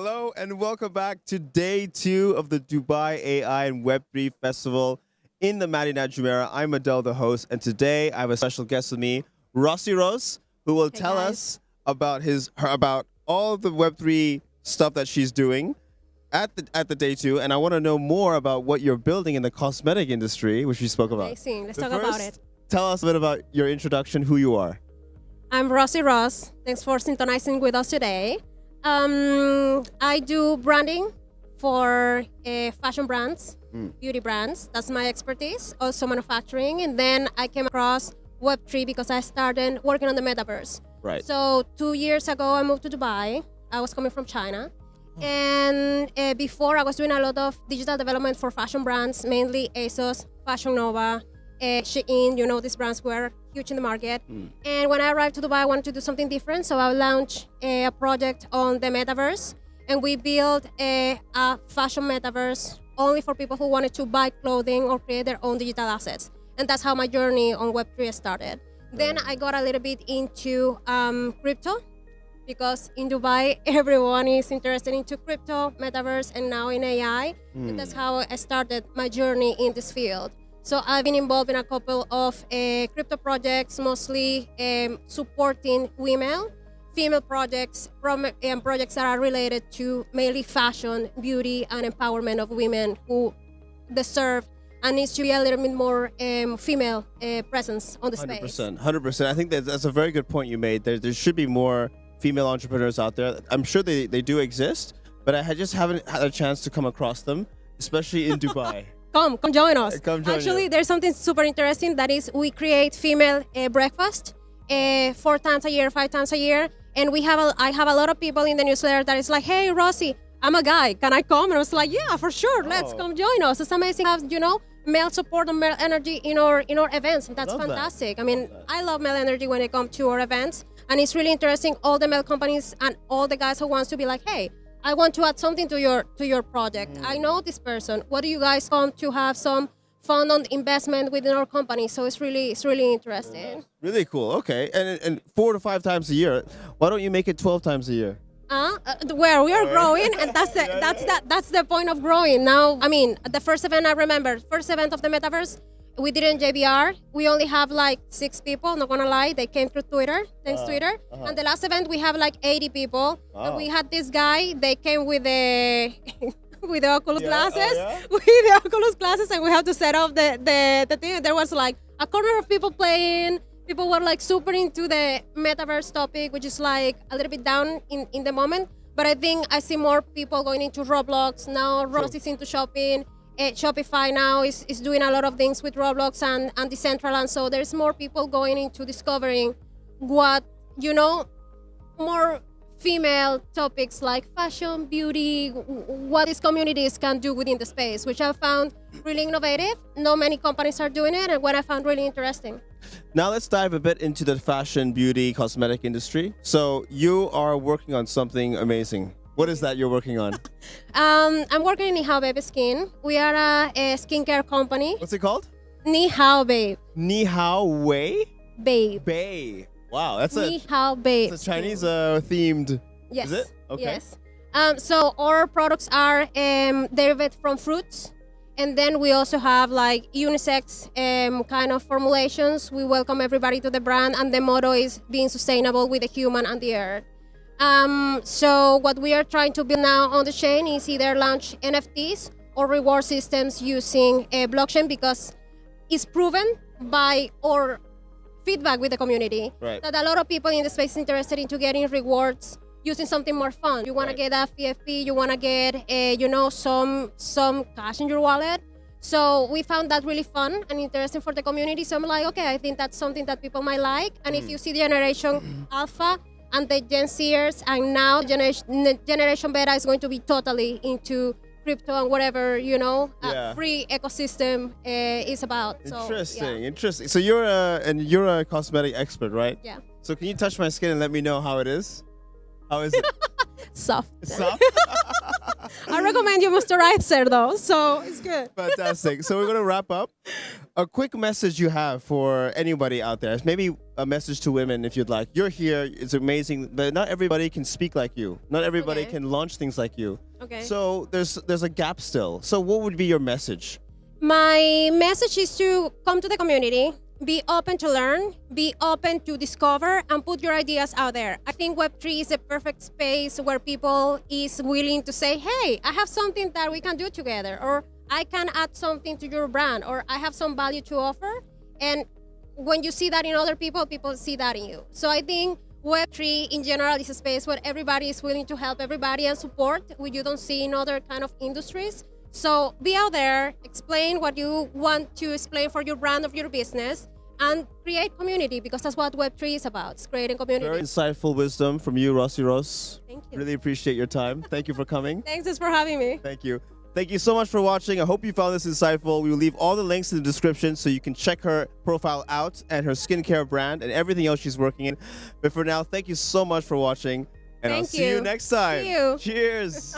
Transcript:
Hello and welcome back to day 2 of the Dubai AI and Web3 Festival in the Madinah Jumeirah. I'm Adel, the host, and today I have a special guest with me, Rosi, who will tell us about about all the Web3 stuff that she's doing at the day 2. And I want to know more about what you're building in the cosmetic industry, which we spoke about. Amazing. Let's talk But about first, it. Tell us a bit about your introduction, who you are. I'm Rosi. Thanks for synchronizing with us today. I do branding for fashion brands, beauty brands. That's my expertise. Also manufacturing. And then I came across Web3 because I started working on the Metaverse. Right. So 2 years ago, I moved to Dubai. I was coming from China. And before, I was doing a lot of digital development for fashion brands, mainly ASOS, Fashion Nova, Shein. These brands were huge in the market. And when I arrived to Dubai, I wanted to do something different. So I launched a project on the Metaverse. And we built a fashion Metaverse only for people who wanted to buy clothing or create their own digital assets. And that's how my journey on Web3 started. Then I got a little bit into crypto, because in Dubai, everyone is interested into crypto, Metaverse, and now in AI. And that's how I started my journey in this field. So I've been involved in a couple of crypto projects, mostly supporting female projects, projects that are related to mainly fashion, beauty, and empowerment of women who deserve and needs to be a little bit more female presence on the space. 100%. I think that's a very good point you made. There should be more female entrepreneurs out there. I'm sure they do exist, but I just haven't had a chance to come across them, especially in Dubai. Come join us. Actually, there's something super interesting. That is, we create female breakfast 4 times a year, 5 times a year. And I have a lot of people in the newsletter that is like, hey, Rosi, I'm a guy. Can I come? And I was like, yeah, for sure. Let's come join us. It's amazing to have, male support and male energy in our events. And that's fantastic. I mean, I love male energy when it comes to our events. And it's really interesting, all the male companies and all the guys who wants to be like, hey, I want to add something to your project. I know this person. What do you guys come to have some fund on investment within our company? So it's really interesting. Really cool. Okay, and 4 to 5 times a year. Why don't you make it 12 times a year? Where we are growing, and that's the point of growing. Now, I mean, the first event I remember, first event of the Metaverse, we did it in JBR. We only have like 6 people, not gonna lie. They came through Twitter, thanks Twitter. And the last event, we have like 80 people. And we had this guy, they came with the with the Oculus glasses. With the Oculus glasses, and we had to set up the thing. And there was like a corner of people playing. People were like super into the Metaverse topic, which is like a little bit down in the moment. But I think I see more people going into Roblox. Now Rosi is into shopping. Shopify now is doing a lot of things with Roblox and Decentraland. So there's more people going into discovering what, more female topics like fashion, beauty, what these communities can do within the space, which I found really innovative. Not many companies are doing it, and what I found really interesting. Now let's dive a bit into the fashion, beauty, cosmetic industry. So you are working on something amazing. What is that you're working on? I'm working in Ni Hao Babe Skin. We are a skincare company. What's it called? Ni Hao Babe. Ni Hao Wei? Babe. Babe. Wow, that's Ni Hao Babe. It's a Chinese themed. Yes. Is it? Okay. Yes. So our products are derived from fruits. And then we also have like unisex kind of formulations. We welcome everybody to the brand, and the motto is being sustainable with the human and the earth. So what we are trying to build now on the chain is either launch NFTs or reward systems using blockchain, because it's proven by our feedback with the community that a lot of people in the space is interested into getting rewards using something more fun. You want to get a FFP, you want to get some cash in your wallet. So we found that really fun and interesting for the community. So I'm like, okay, I think that's something that people might like. And if you see the generation Alpha and the Gen Zers, and now generation Beta is going to be totally into crypto and whatever, free ecosystem is about. Interesting. So you're a cosmetic expert, right? Yeah. So can you touch my skin and let me know how it is? How is it? Soft. Soft? I recommend you moisturizer though, so it's good. Fantastic. So we're going to wrap up. A quick message you have for anybody out there. Maybe a message to women if you'd like. You're here. It's amazing. But not everybody can speak like you. Not everybody Okay. can launch things like you. Okay. So there's a gap still. So what would be your message? My message is to come to the community, be open to learn, be open to discover, and put your ideas out there. I think Web3 is a perfect space where people is willing to say, hey, I have something that we can do together, or I can add something to your brand, or I have some value to offer. And when you see that in other people, people see that in you. So I think Web3 in general is a space where everybody is willing to help everybody and support, which you don't see in other kind of industries. So be out there, explain what you want to explain for your brand of your business, and create community, because that's what Web3 is about. It's creating community. Very insightful wisdom from you, Rosi Rose. Thank you. Really appreciate your time. Thank you for coming. Thanks for having me. Thank you. Thank you so much for watching. I hope you found this insightful. We will leave all the links in the description so you can check her profile out and her skincare brand and everything else she's working in. But for now, thank you so much for watching, and I'll Thank see you you. next time. See you. Cheers.